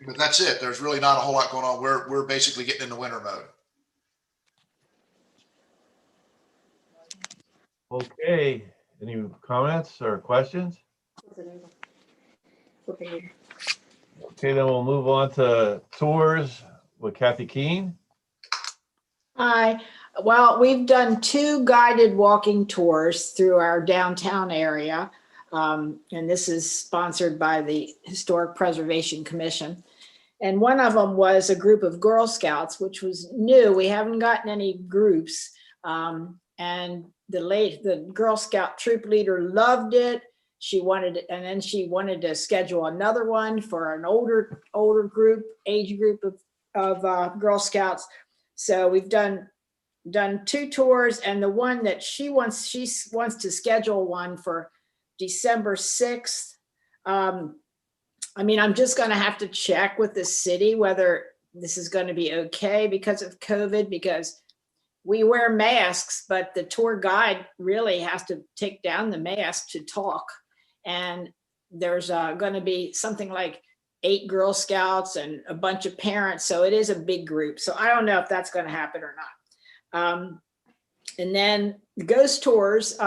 But that's it. There's really not a whole lot going on. We're basically getting into winter mode. Okay, any comments or questions? Okay, then we'll move on to tours with Kathy Keene. Hi. Well, we've done 2 guided walking tours through our downtown area. And this is sponsored by the Historic Preservation Commission. And one of them was a group of Girl Scouts, which was new. We haven't gotten any groups. And the Girl Scout troop leader loved it. She wanted it, and then she wanted to schedule another one for an older group, age group of Girl Scouts. So we've done 2 tours, and the one that she wants to schedule one for December 6th. I'm just going to have to check with the city whether this is going to be okay because of COVID, because we wear masks, but the tour guide really has to take down the mask to talk. And there's going to be something like 8 Girl Scouts and a bunch of parents. So it is a big group. So I don't know if that's going to happen or not. And then the ghost tours,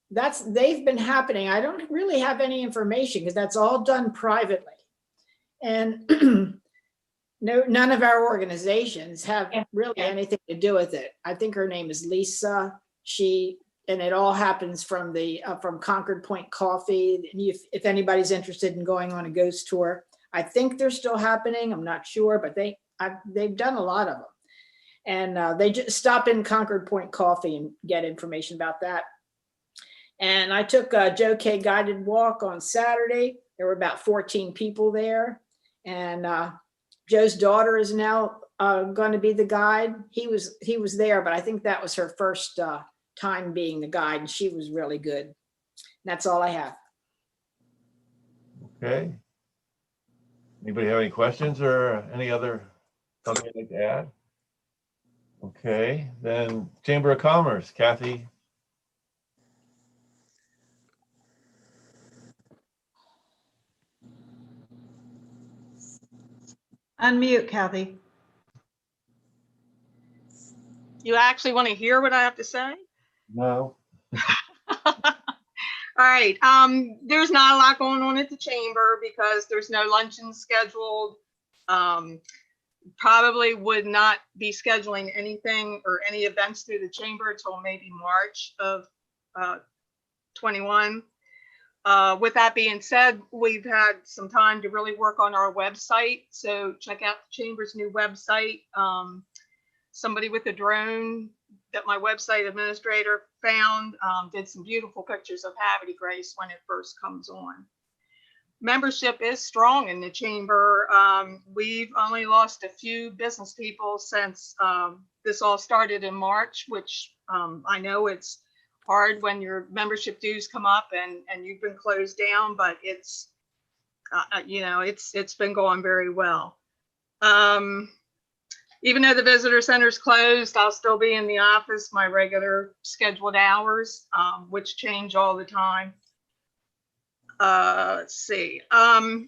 they've been happening. I don't really have any information because that's all done privately. And none of our organizations have really anything to do with it. I think her name is Lisa. And it all happens from Concord Point Coffee. And if anybody's interested in going on a ghost tour, I think they're still happening. I'm not sure, but they've done a lot of them. And they just stop in Concord Point Coffee and get information about that. And I took a Joe K guided walk on Saturday. There were about 14 people there. And Joe's daughter is now going to be the guide. He was there, but I think that was her first time being the guide, and she was really good. And that's all I have. Okay. Anybody have any questions or any other something you'd like to add? Okay, then Chamber of Commerce, Kathy. Unmute, Kathy. You actually want to hear what I have to say? No. All right. There's not a lot going on at the chamber because there's no luncheon scheduled. Probably would not be scheduling anything or any events through the chamber until maybe March of 21. With that being said, we've had some time to really work on our website. So check out the chamber's new website. Somebody with a drone that my website administrator found did some beautiful pictures of Havre de Grace when it first comes on. Membership is strong in the chamber. We've only lost a few business people since this all started in March, which I know it's hard when your membership dues come up and you've been closed down, but it's, you know, it's been going very well. Even though the visitor center's closed, I'll still be in the office, my regular scheduled hours, which change all the time. Let's see. The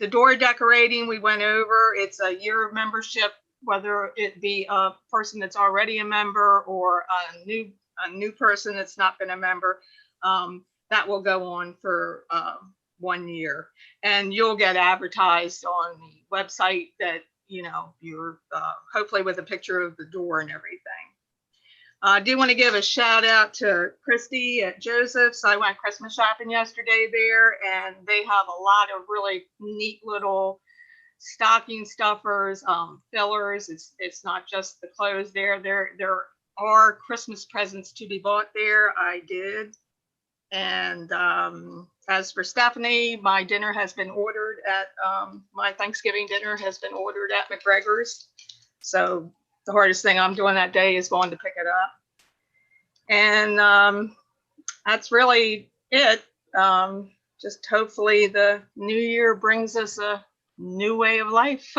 door decorating we went over. It's a year of membership, whether it be a person that's already a member or a new person that's not been a member. That will go on for 1 year, and you'll get advertised on the website that, you know, you're hopefully with a picture of the door and everything. I do want to give a shout out to Christy at Joseph's. I went Christmas shopping yesterday there, and they have a lot of really neat little stocking stuffers, fillers. It's not just the clothes there. There are Christmas presents to be bought there. I did. And as for Stephanie, my dinner has been ordered at, my Thanksgiving dinner has been ordered at McGregor's. So the hardest thing I'm doing that day is going to pick it up. And that's really it. Just hopefully the new year brings us a new way of life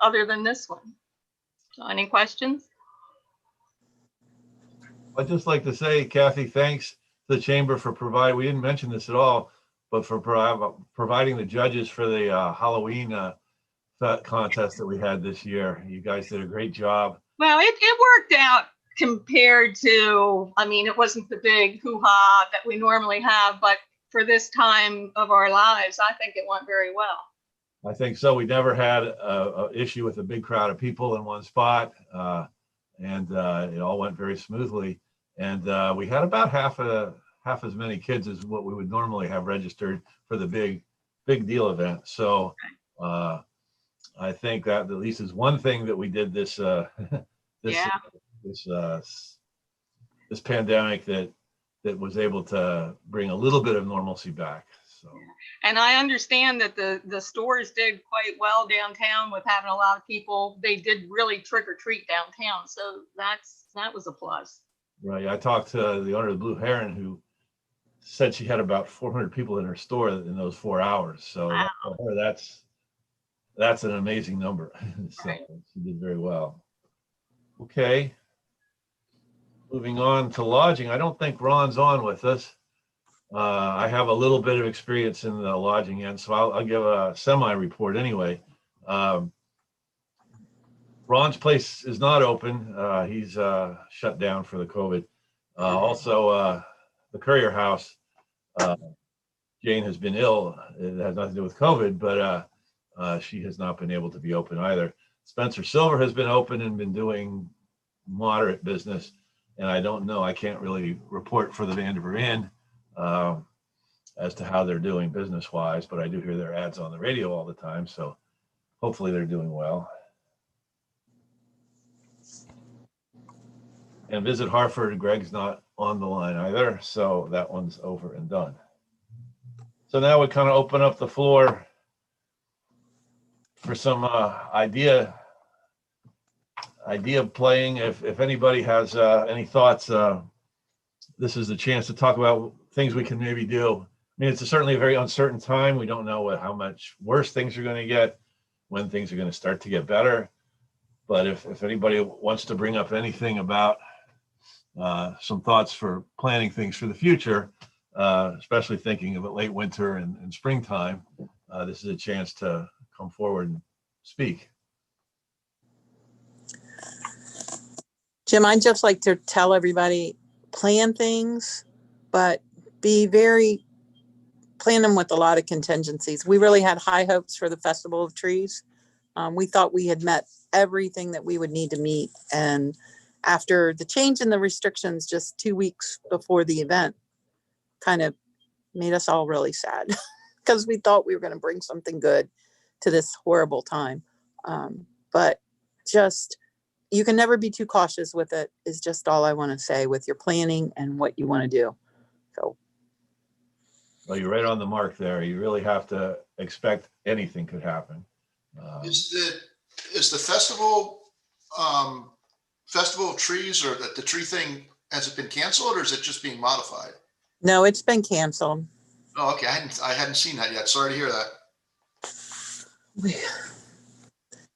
other than this one. So any questions? I'd just like to say, Kathy, thanks to the chamber for providing, we didn't mention this at all, but for providing the judges for the Halloween contest that we had this year. You guys did a great job. Well, it worked out compared to, I mean, it wasn't the big hoo-ha that we normally have, but for this time of our lives, I think it went very well. I think so. We never had an issue with a big crowd of people in one spot, and it all went very smoothly. And we had about half as many kids as what we would normally have registered for the big deal event. So I think that at least is one thing that we did this this pandemic that was able to bring a little bit of normalcy back. So. And I understand that the stores did quite well downtown with having a lot of people. They did really trick or treat downtown, so that was a plus. Right. I talked to the owner of the Blue Heron, who said she had about 400 people in her store in those 4 hours. So wow. For her, that's an amazing number. So right. She did very well. Okay. Moving on to lodging. I don't think Ron's on with us. I have a little bit of experience in the lodging end, so I'll give a semi-report anyway. Ron's place is not open. He's shut down for the COVID. Also, the Courier House, Jane has been ill. It has nothing to do with COVID, but she has not been able to be open either. Spencer Silver has been open and been doing moderate business. And I don't know, I can't really report for the Vanderver Inn as to how they're doing business-wise, but I do hear their ads on the radio all the time, so hopefully they're doing well. And Visit Hartford, Greg's not on the line either, so that one's over and done. So now we kind of open up the floor for some idea of playing. If anybody has any thoughts, this is the chance to talk about things we can maybe do. I mean, it's certainly a very uncertain time. We don't know how much worse things are going to get, when things are going to start to get better. But if anybody wants to bring up anything about some thoughts for planning things for the future, especially thinking of a late winter and springtime, this is a chance to come forward and speak. Jim, I'd just like to tell everybody, plan things, but plan them with a lot of contingencies. We really had high hopes for the Festival of Trees. We thought we had met everything that we would need to meet. And after the change in the restrictions just 2 weeks before the event, kind of made us all really sad because we thought we were going to bring something good to this horrible time. But just, you can never be too cautious with it, is just all I want to say with your planning and what you want to do. So. Well, you're right on the mark there. You really have to expect anything could happen. Is the festival of trees, or the tree thing, has it been canceled, or is it just being modified? No, it's been canceled. Oh, okay. I hadn't seen that yet. Sorry to hear that.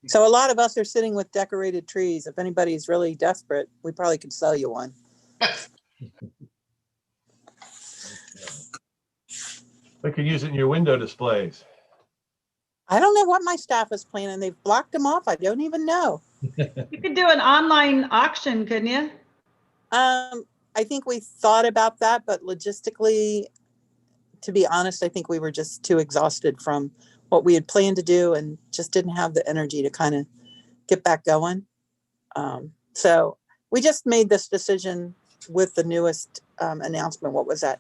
So a lot of us are sitting with decorated trees. If anybody's really desperate, we probably could sell you one. We could use it in your window displays. I don't know what my staff is planning. They've blocked them off. I don't even know. You could do an online auction, couldn't you? I think we thought about that, but logistically, to be honest, I think we were just too exhausted from what we had planned to do and just didn't have the energy to kind of get back going. So we just made this decision with the newest announcement. What was that?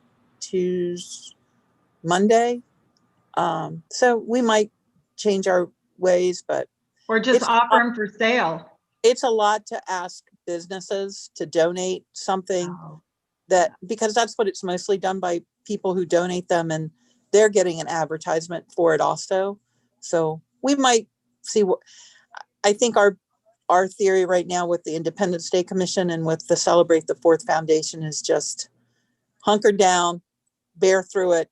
Monday? So we might change our ways, but or just offer them for sale. It's a lot to ask businesses to donate something because that's what it's mostly done by people who donate them, and they're getting an advertisement for it also. So we might see what, I think our theory right now with the Independence Day Commission and with the Celebrate the Fourth Foundation is just hunker down, bear through it,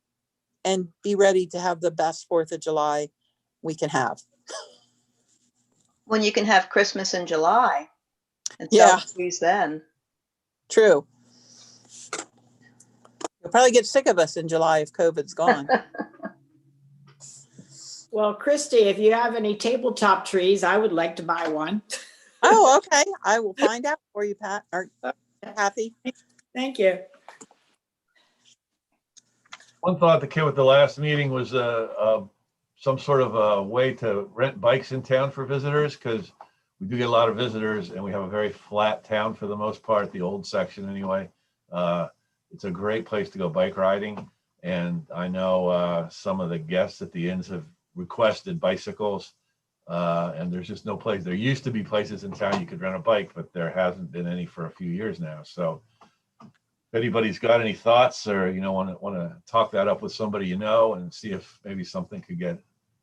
and be ready to have the best 4th of July we can have. When you can have Christmas in July and sell trees then. True. You'll probably get sick of us in July if COVID's gone. Well, Christy, if you have any tabletop trees, I would like to buy one. Oh, okay. I will find out for you, Pat, or Kathy. Thank you. One thought that came with the last meeting was some sort of a way to rent bikes in town for visitors, because we do get a lot of visitors and we have a very flat town for the most part, the old section anyway. It's a great place to go bike riding. And I know some of the guests at the inns have requested bicycles, and there's just no place. There used to be places in town you could rent a bike, but there hasn't been any for a few years now. So if anybody's got any thoughts, or want to talk that up with somebody and see if maybe something could get,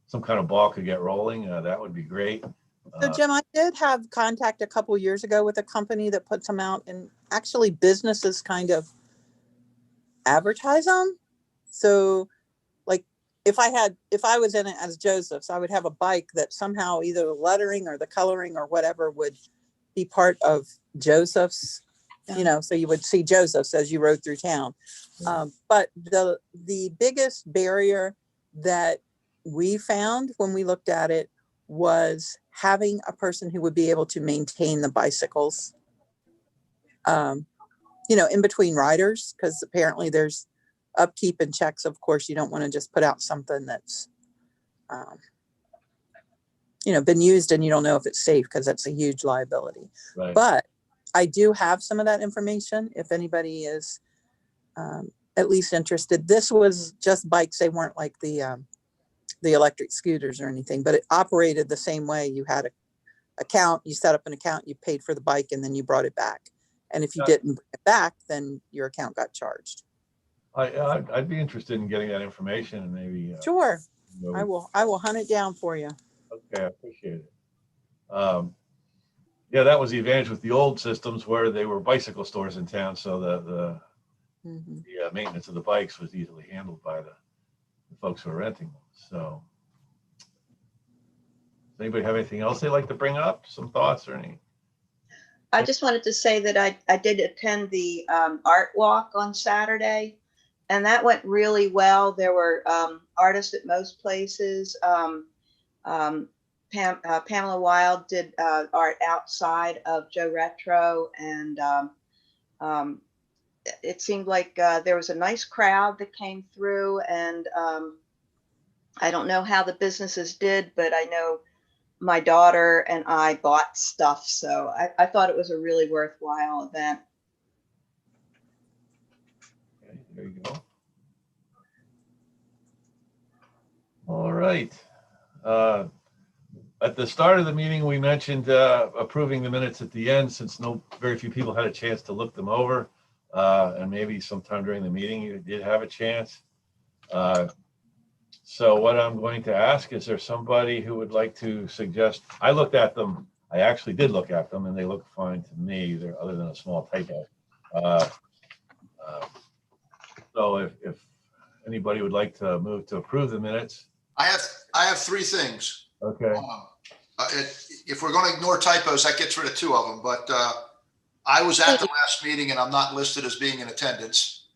some kind of ball could get rolling, that would be great. So Jim, I did have contact a couple years ago with a company that puts them out, and actually businesses kind of advertise them. So like if I was in it as Joseph's, I would have a bike that somehow either the lettering or the coloring or whatever would be part of Joseph's. So you would see Joseph's as you rode through town. But the biggest barrier that we found when we looked at it was having a person who would be able to maintain the bicycles, in between riders, because apparently there's upkeep and checks. Of course, you don't want to just put out something that's, been used and you don't know if it's safe, because that's a huge liability. Right. But I do have some of that information if anybody is at least interested. This was just bikes. They weren't like the electric scooters or anything, but it operated the same way. You had an account, you set up an account, you paid for the bike, and then you brought it back. And if you didn't bring it back, then your account got charged. I'd be interested in getting that information, and maybe. Sure. I will hunt it down for you. Okay, I appreciate it. Yeah, that was the advantage with the old systems, where they were bicycle stores in town. So the maintenance of the bikes was easily handled by the folks who are renting them. So does anybody have anything else they'd like to bring up? Some thoughts or any? I just wanted to say that I did attend the art walk on Saturday, and that went really well. There were artists at most places, Pamela Wild did art outside of Joe Retro, and it seemed like there was a nice crowd that came through, and I don't know how the businesses did, but I know my daughter and I bought stuff, so I thought it was a really worthwhile event. Okay, there you go. All right. At the start of the meeting, we mentioned approving the minutes at the end, since very few people had a chance to look them over. And maybe sometime during the meeting you did have a chance. So what I'm going to ask, is there somebody who would like to suggest? I looked at them. I actually did look at them, and they look fine to me. They're other than a small typo. So if anybody would like to move to approve the minutes. I have three things. Okay. If we're going to ignore typos, that gets rid of two of them. But I was at the last meeting, and I'm not listed as being in attendance.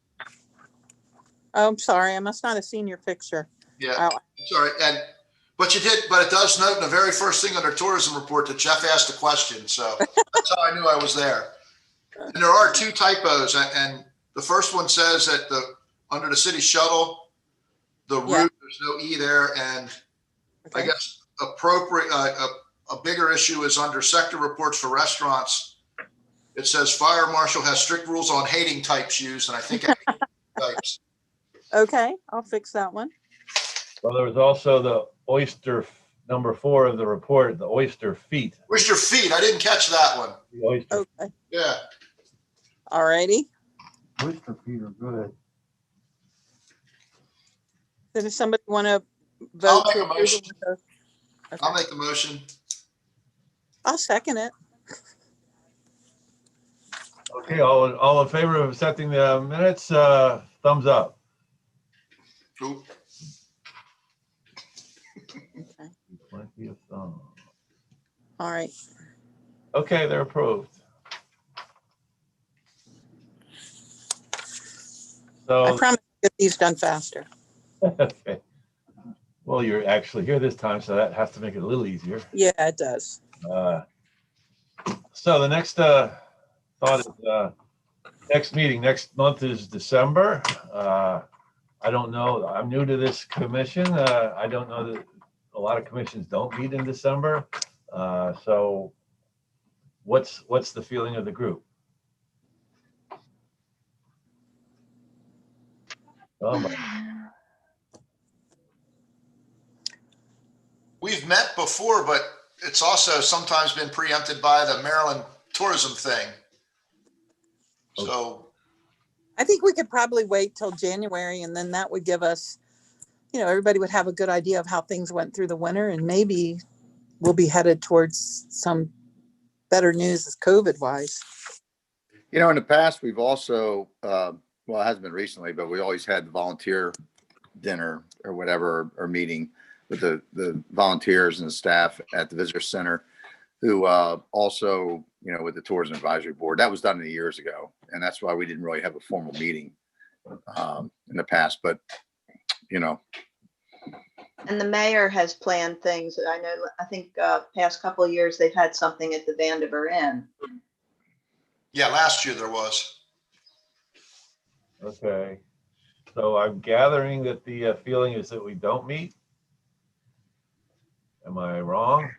Oh, I'm sorry. I must not have seen your picture. Yeah, sorry. But you did. But it does note in the very first thing under tourism report that Jeff asked a question. So that's how I knew I was there. And there are two typos, and the first one says that under the city shuttle, the route, there's no E there, and I guess appropriate. A bigger issue is under sector reports for restaurants. It says fire marshal has strict rules on hating types used, and I think types. Okay, I'll fix that one. Well, there was also the oyster number 4 of the report, the oyster feet. Oyster feet. I didn't catch that one. The oyster. Okay. Yeah. All righty. Oyster feet are good. So does somebody want to vote? I'll make a motion. Okay. I'll make the motion. I'll second it. Okay, all in favor of accepting the minutes, thumbs up. Cool. Okay. Plenty of thumbs. All right. Okay, they're approved. I So, promise to get these done faster. okay. Well, you're actually here this time, so that has to make it a little easier. Yeah, it does. So the next thought is next meeting next month is December. I don't know. I'm new to this commission. I don't know that a lot of commissions don't meet in December. So what's the feeling of the group? We've met before, but it's also sometimes been preempted by the Maryland tourism thing. So I think we could probably wait till January, and then that would give us, everybody would have a good idea of how things went through the winter, and maybe we'll be headed towards some better news as COVID wise. In the past, we've also, well, it hasn't been recently, but we always had the volunteer dinner or whatever, or meeting with the volunteers and the staff at the visitor center, who also, with the tourism advisory board. That was done years ago, and that's why we didn't really have a formal meeting in the past. But And the mayor has planned things. I think past couple of years they've had something at the Vandiver Inn. yeah, last year there was. Okay. So I'm gathering that the feeling is that we don't meet. Am I wrong?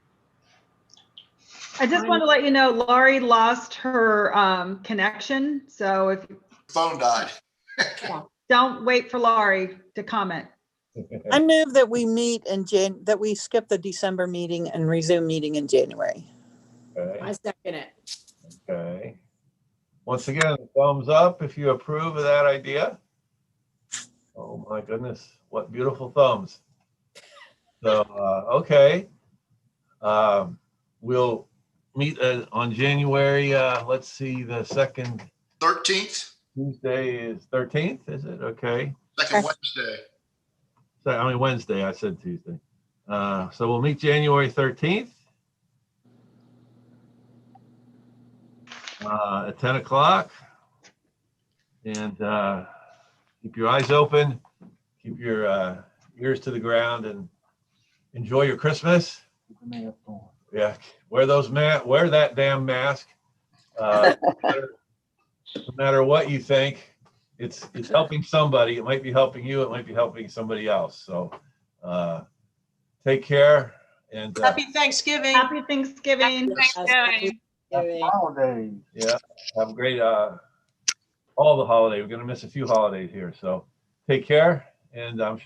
I just want to let you know, Laurie lost her connection. So if Phone died. don't wait for Laurie to comment. I move that we meet that we skip the December meeting and resume meeting in January. Okay. I second it. Okay. Once again, thumbs up if you approve of that idea. Oh my goodness, what beautiful thumbs. So, okay. We'll meet on January, let's see, the second 13th, Tuesday is 13th, is it? Okay. second Wednesday. So, Wednesday, I said Tuesday. So we'll meet January 13th. At 10 o'clock. And keep your eyes open, keep your ears to the ground, and enjoy your Christmas. Yeah, wear that damn mask. No matter what you think, it's helping somebody. It might be helping you. It might be helping somebody else. So take care and Happy Thanksgiving. Happy Thanksgiving. Thanksgiving. Holidays. yeah, have a great all the holidays. We're gonna miss a few holidays here. So take care, and I'm sure